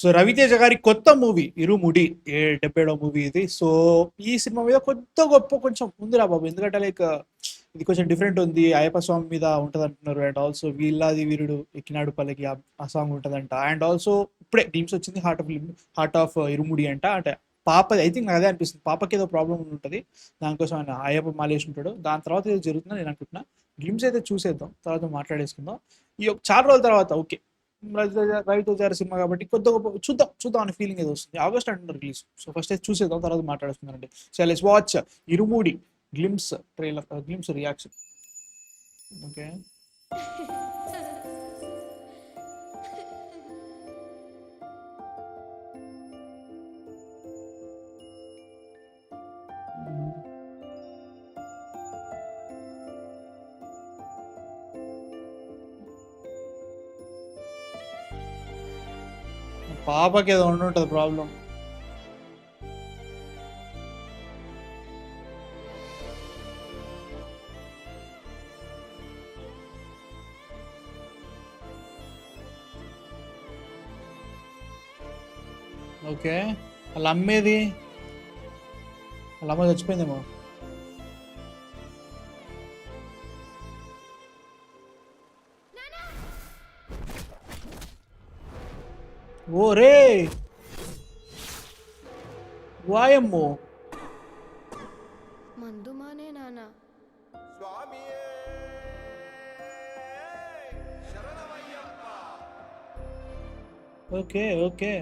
So Raviteja గారి కొత్త movie ఇరుముడి 77వ movie ఇది. సో ఈ సినిమా మీద కొత్త గొప్ప కొంచెం ఉందిరా బాబు, ఎందుకంటే లైక్ ఇది కొంచెం డిఫరెంట్ ఉంది. అయ్యప్ప స్వామి మీద ఉంటుంది అంటున్నారు. అండ్ ఆల్సో వీళ్ళది వీరుడు ఎక్కినాడు పల్లకి ఆ సాంగ్ ఉంటుందంట. అండ్ ఆల్సో ఇప్పుడే గ్లిమ్స్ వచ్చింది హార్ట్ ఆఫ్ ఇరుముడి అంట. అంటే పాపది ఐ థింక్ నాకు అదే అనిపిస్తుంది, పాపకి ఏదో ప్రాబ్లం ఉంటుంది, దానికోసం ఆయన అయ్యప్ప మాలేసి ఉంటాడు. దాని తర్వాత ఏదో జరుగుతుందని నేను అనుకుంటున్నా. గ్లిమ్స్ అయితే చూసేద్దాం, తర్వాత మాట్లాడేసుకుందాం. చాలా రోజుల తర్వాత ఓకే రవితేజ గారి సినిమా కాబట్టి కొత్త గొప్ప చూద్దాం అనే ఫీలింగ్ ఏదో వస్తుంది. ఆగస్ట్ అంటున్నారు రిలీజ్. సో ఫస్ట్ అయితే చూసేద్దాం, తర్వాత మాట్లాడుతున్నారండి. So let's watch irumudi glimpse trailer, glimpse reaction. Okay, పాపకి ఏదో ఉండుంటుంది ప్రాబ్లం. ఓకే, వాళ్ళ అమ్మేది, వాళ్ళ అమ్మ చచ్చిపోయిందేమో. ఓ రే వాయమ్మో, మందు మానే నానా. Okay okay.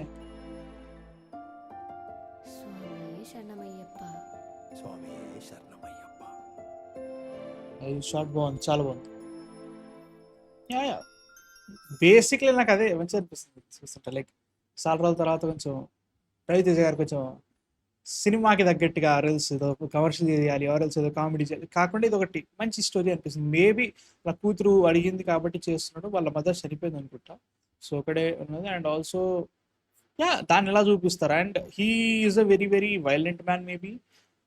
స్వామి శరణమయ్యప్ప. స్వామి శరణమయ్యప్ప. అది షార్ట్ బాగుంది, చాలా బాగుంది. బేసిక్లీ నాకు అదే మంచిగా అనిపిస్తుంది చూస్తుంటే. లైక్ చాలా రోజుల తర్వాత కొంచెం రవితేజ గారు కొంచెం సినిమాకి తగ్గట్టుగా రీల్స్ ఏదో కమర్షియల్ చేయాలి, ఎవరెల్స్ ఏదో కామెడీ చేయాలి కాకుండా ఇది ఒకటి మంచి స్టోరీ అనిపిస్తుంది. మేబీ వాళ్ళ కూతురు అడిగింది కాబట్టి చేస్తున్నాడు, వాళ్ళ మదర్ చనిపోయింది అనుకుంటా. సో ఒకడే ఉన్నది. అండ్ ఆల్సో దాన్ని ఎలా చూపిస్తారు. And he is a very very violent man maybe,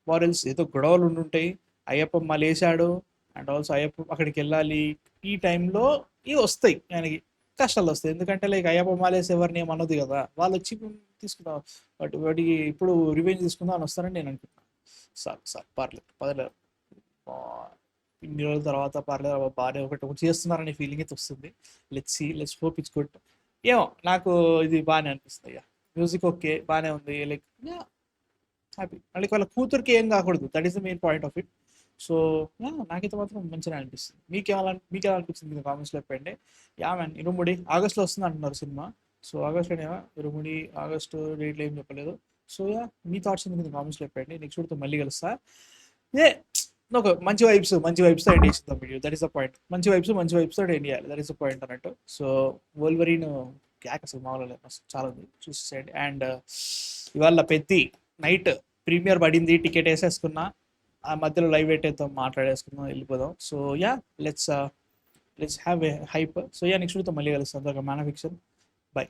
quarrels ఏదో గొడవలు ఉండుంటాయి. అయ్యప్ప మలేశాడు, అండ్ ఆల్సో అయ్యప్ప అక్కడికి వెళ్ళాలి. ఈ టైంలో ఇవి వస్తాయి, ఆయనకి కష్టాలు వస్తాయి. ఎందుకంటే లైక్ అయ్యప్ప మాలేసి ఎవరిని ఏమన్నది కదా, వాళ్ళు వచ్చి తీసుకుందాం వాటికి ఇప్పుడు రివెంజ్ తీసుకుందాం అని వస్తారని నేను అనుకుంటున్నాను. సార్ పర్లేదు ఇన్ని రోజుల తర్వాత పర్లేదు బాగానే ఒకటి చేస్తున్నారనే ఫీలింగ్ అయితే వస్తుంది. Let's hope it's good. ఏమో నాకు ఇది బాగానే అనిపిస్తుంది. అయ్యా మ్యూజిక్ ఓకే బాగానే ఉంది. Like happy. మళ్ళీ వాళ్ళ కూతురికి ఏం కాకూడదు, that is the main point of it. So నాకైతే మాత్రం మంచిగా అనిపిస్తుంది. మీకు ఎలా అనిపించింది మీరు కామెంట్స్లో చెప్పండి. మ్యాన్ ఇరుముడి ఆగస్ట్లో వస్తుంది అంటున్నారు సినిమా. సో ఆగస్ట్లోనేమో ఇరుముడి, ఆగస్టు డేట్లో ఏం చెప్పలేదు. సో మీ థాట్స్ ఎందుకు కామెంట్స్లో చెప్పండి. నెక్స్ట్ వీడియోతో మళ్ళీ కలుస్తా. ఇదే ఒక మంచి వైబ్స్తో ఎండ్ చేస్తుందాం వీడియో. That is the point. మంచి వైబ్స్తో ఎండ్ చేయాలి, దట్ ఈస్ ద పాయింట్ అన్నట్టు. సో వోల్వరీన్ క్యాక్ అసలు మామూలు చాలా ఉంది, చూసేయండి. అండ్ ఇవాళ పెద్ద నైట్ ప్రీమియర్ పడింది, టికెట్ వేసేసుకున్నా. ఆ మధ్యలో లైవ్ పెట్టేద్దాం, మాట్లాడేసుకుందాం, వెళ్ళిపోదాం. So let's have a hype. So next వీడియోతో మళ్ళీ కలుస్తాం. Man of fiction. బై.